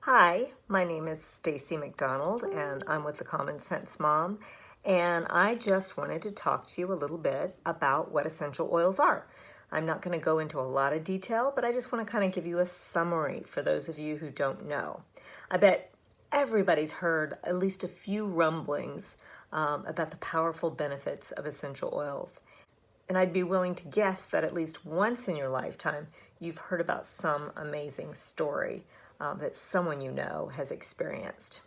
Hi, my name is Stacy McDonald and I'm with the Common Sense Mom, and I just wanted to talk to you a little bit about what essential oils are. I'm not going to go into a lot of detail, but I just want to kind of give you a summary for those of you who don't know. I bet everybody's heard at least a few rumblings about the powerful benefits of essential oils. And I'd be willing to guess that at least once in your lifetime, you've heard about some amazing story that someone you know has experienced.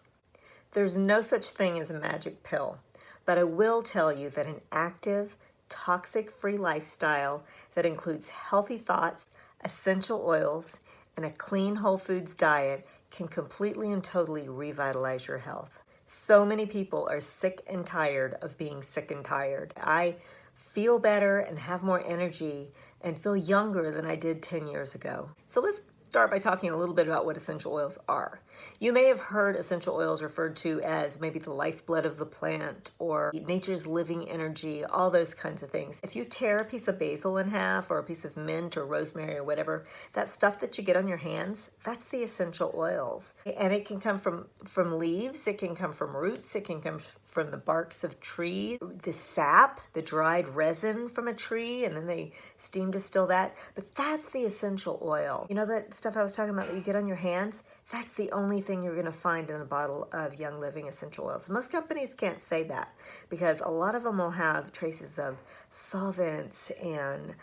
There's no such thing as a magic pill, but I will tell you that an active, toxic-free lifestyle that includes healthy thoughts, essential oils, and a clean whole foods diet can completely and totally revitalize your health. So many people are sick and tired of being sick and tired. I feel better and have more energy and feel younger than I did 10 years ago. So let's start by talking a little bit about what essential oils are. You may have heard essential oils referred to as maybe the lifeblood of the plant or nature's living energy, all those kinds of things. If you tear a piece of basil in half or a piece of mint or rosemary or whatever, that stuff that you get on your hands, that's the essential oils. And it can come from leaves, it can come from roots, it can come from the barks of trees, the sap, the dried resin from a tree, and then they steam distill that. But that's the essential oil. You know that stuff I was talking about that you get on your hands? That's the only thing you're going to find in a bottle of Young Living essential oils. Most companies can't say that because a lot of them will have traces of solvents and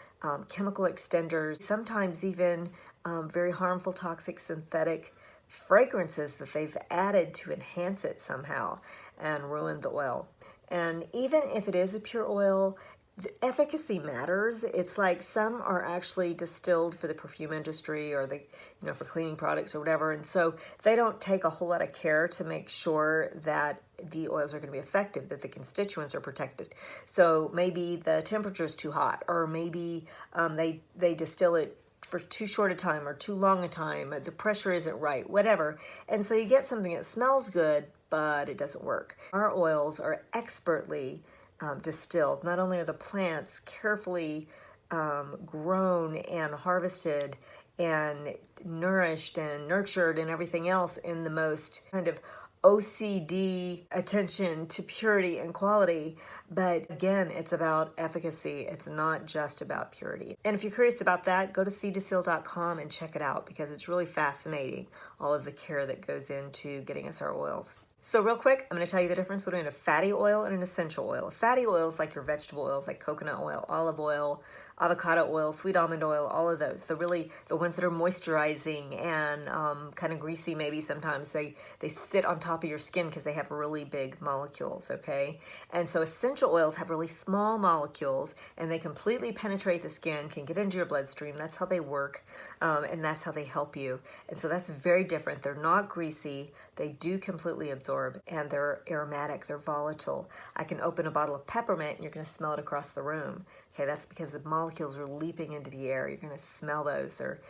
chemical extenders, sometimes even very harmful toxic synthetic fragrances that they've added to enhance it somehow and ruin the oil. And even if it is a pure oil, the efficacy matters. It's like some are actually distilled for the perfume industry or for cleaning products or whatever. And so they don't take a whole lot of care to make sure that the oils are going to be effective, that the constituents are protected. So maybe the temperature is too hot, or maybe they distill it for too short a time or too long a time, the pressure isn't right, whatever. And so you get something that smells good, but it doesn't work. Our oils are expertly distilled. Not only are the plants carefully grown and harvested and nourished and nurtured and everything else in the most kind of OCD attention to purity and quality, but again, it's about efficacy. It's not just about purity. And if you're curious about that, go to cdistilled.com and check it out because it's really fascinating, all of the care that goes into getting us our oils. So real quick, I'm going to tell you the difference between a fatty oil and an essential oil. A fatty oil is like your vegetable oils, like coconut oil, olive oil, avocado oil, sweet almond oil, all of those. The ones that are moisturizing and kind of greasy maybe sometimes. They sit on top of your skin because they have really big molecules, okay? And so essential oils have really small molecules and they completely penetrate the skin, can get into your bloodstream. That's how they work and that's how they help you. And so that's very different. They're not greasy. They do completely absorb and they're aromatic. They're volatile. I can open a bottle of peppermint and you're going to smell it across the room. Okay, that's because the molecules are leaping into the air. You're going to smell those. They're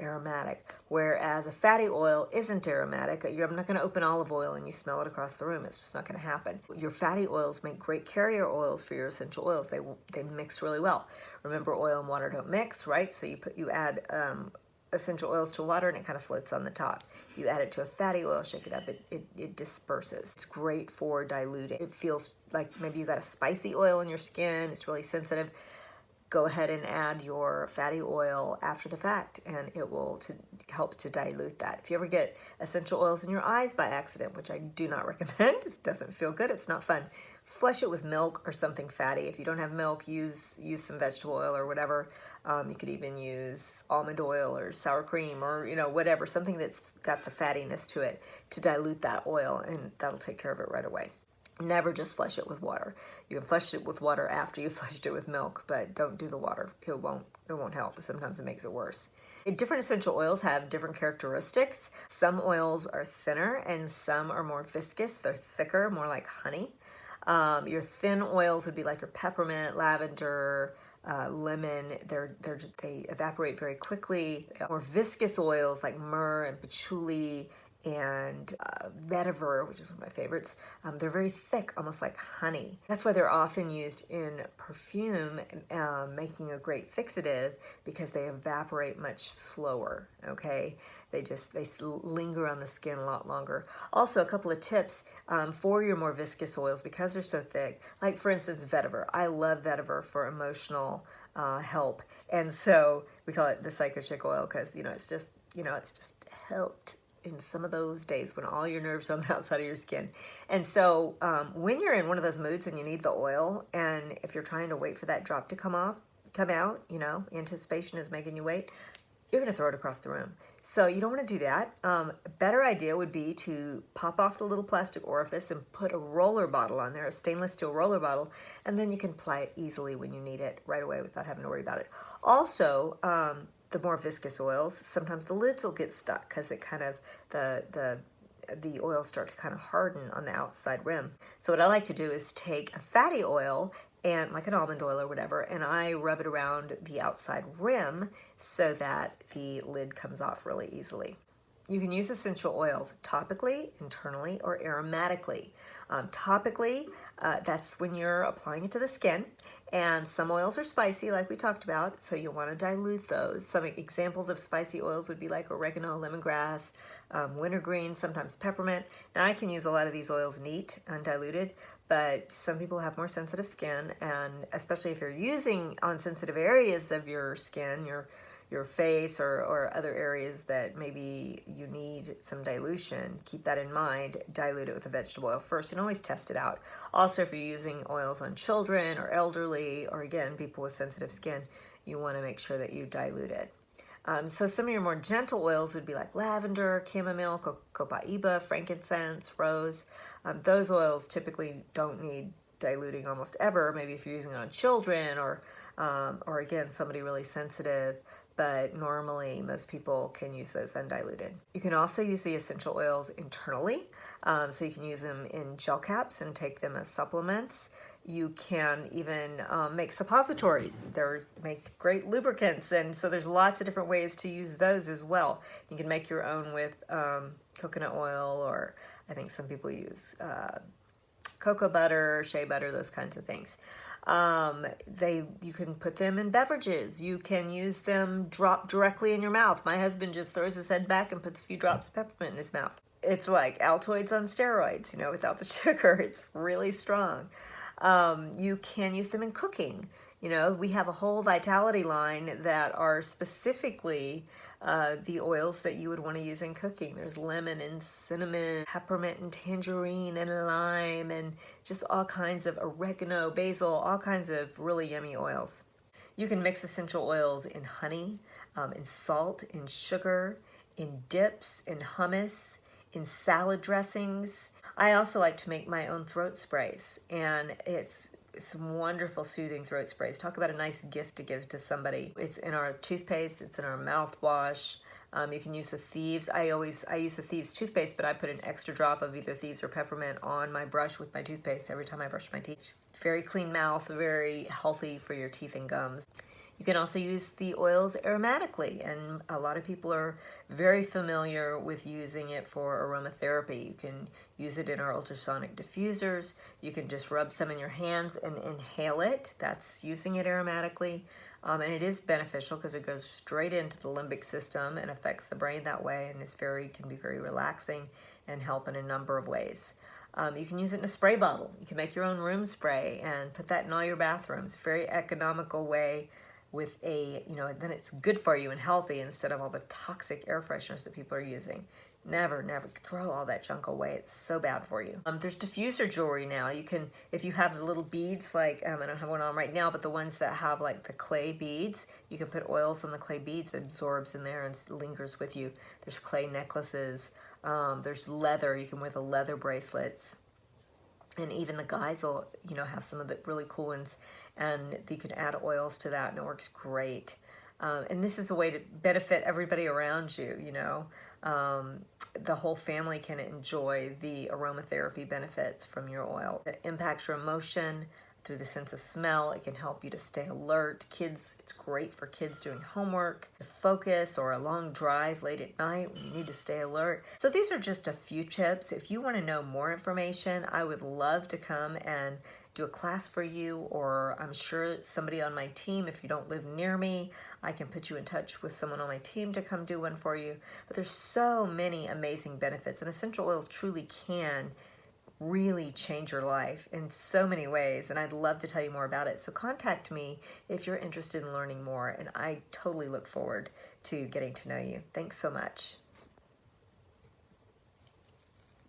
aromatic. Whereas a fatty oil isn't aromatic. I'm not going to open olive oil and you smell it across the room. It's just not going to happen. Your fatty oils make great carrier oils for your essential oils. They mix really well. Remember, oil and water don't mix, right? So you add essential oils to water and it kind of floats on the top. You add it to a fatty oil, shake it up, it disperses. It's great for diluting. It feels like maybe you got a spicy oil in your skin, it's really sensitive. Go ahead and add your fatty oil after the fact and it will help to dilute that. If you ever get essential oils in your eyes by accident, which I do not recommend, it doesn't feel good, it's not fun, flush it with milk or something fatty. If you don't have milk, use some vegetable oil or whatever. You could even use almond oil or sour cream or whatever, something that's got the fattiness to it to dilute that oil, and that'll take care of it right away. Never just flush it with water. You can flush it with water after you flushed it with milk, but don't do the water. It won't help. Sometimes it makes it worse. Different essential oils have different characteristics. Some oils are thinner and some are more viscous. They're thicker, more like honey. Your thin oils would be like your peppermint, lavender, lemon. They evaporate very quickly. More viscous oils like myrrh and patchouli and vetiver, which is one of my favorites. They're very thick, almost like honey. That's why they're often used in perfume, making a great fixative because they evaporate much slower, okay? they linger on the skin a lot longer. Also, a couple of tips for your more viscous oils because they're so thick. Like for instance, vetiver. I love vetiver for emotional help, and so we call it the Psycho Chick oil because it's just helped in some of those days when all your nerves are on the outside of your skin. And so when you're in one of those moods and you need the oil, and if you're trying to wait for that drop to come out, anticipation is making you wait, you're going to throw it across the room. So you don't want to do that. A better idea would be to pop off the little plastic orifice and put a roller bottle on there, a stainless steel roller bottle, and then you can apply it easily when you need it right away without having to worry about it. Also, the more viscous oils, sometimes the lids will get stuck because it kind of, the oils start to kind of harden on the outside rim. So what I like to do is take a fatty oil, and like an almond oil or whatever, and I rub it around the outside rim so that the lid comes off really easily. You can use essential oils topically, internally, or aromatically. Topically, that's when you're applying it to the skin, and some oils are spicy like we talked about, so you'll want to dilute those. Some examples of spicy oils would be like oregano, lemongrass, wintergreen, sometimes peppermint. Now I can use a lot of these oils neat, undiluted, but some people have more sensitive skin, and especially if you're using on sensitive areas of your skin, your face or other areas that maybe you need some dilution, keep that in mind. Dilute it with a vegetable oil first and always test it out. Also, if you're using oils on children or elderly or again people with sensitive skin, you want to make sure that you dilute it. So some of your more gentle oils would be like lavender, chamomile, copaiba, frankincense, rose. Those oils typically don't need diluting almost ever. Maybe if you're using it on children or again somebody really sensitive, but normally most people can use those undiluted. You can also use the essential oils internally, so you can use them in gel caps and take them as supplements. You can even make suppositories. They make great lubricants, and so there's lots of different ways to use those as well. You can make your own with coconut oil, or I think some people use cocoa butter, shea butter, those kinds of things. You can put them in beverages. You can use them drop directly in your mouth. My husband just throws his head back and puts a few drops of peppermint in his mouth. It's like Altoids on steroids, without the sugar. It's really strong. You can use them in cooking. We have a whole Vitality line that are specifically the oils that you would want to use in cooking. There's lemon and cinnamon, peppermint and tangerine and lime, and just all kinds of oregano, basil, all kinds of really yummy oils. You can mix essential oils in honey, in salt, in sugar, in dips, in hummus, in salad dressings. I also like to make my own throat sprays, and it's some wonderful soothing throat sprays. Talk about a nice gift to give to somebody. It's in our toothpaste, it's in our mouthwash. You can use the Thieves. I use the Thieves toothpaste, but I put an extra drop of either Thieves or peppermint on my brush with my toothpaste every time I brush my teeth. Very clean mouth, very healthy for your teeth and gums. You can also use the oils aromatically, and a lot of people are very familiar with using it for aromatherapy. You can use it in our ultrasonic diffusers. You can just rub some in your hands and inhale it. That's using it aromatically. And it is beneficial because it goes straight into the limbic system and affects the brain that way, and can be very relaxing and help in a number of ways. You can use it in a spray bottle. You can make your own room spray and put that in all your bathrooms. Very economical way with then it's good for you and healthy instead of all the toxic air fresheners that people are using. Never throw all that junk away. It's so bad for you. There's diffuser jewelry now. You can, if you have the little beads, like I don't have one on right now, but the ones that have like the clay beads, you can put oils on the clay beads. It absorbs in there and lingers with you. There's clay necklaces. There's leather. You can wear the leather bracelets. And even the guys will, have some of the really cool ones, and you can add oils to that, and it works great. And this is a way to benefit everybody around you, the whole family can enjoy the aromatherapy benefits from your oil. It impacts your emotion through the sense of smell. It can help you to stay alert. Kids, it's great for kids doing homework, to focus, or a long drive late at night when you need to stay alert. So these are just a few tips. If you want to know more information, I would love to come and do a class for you, or I'm sure somebody on my team, if you don't live near me, I can put you in touch with someone on my team to come do one for you. But there's so many amazing benefits, and essential oils truly can really change your life in so many ways, and I'd love to tell you more about it. So contact me if you're interested in learning more, and I totally look forward to getting to know you. Thanks so much.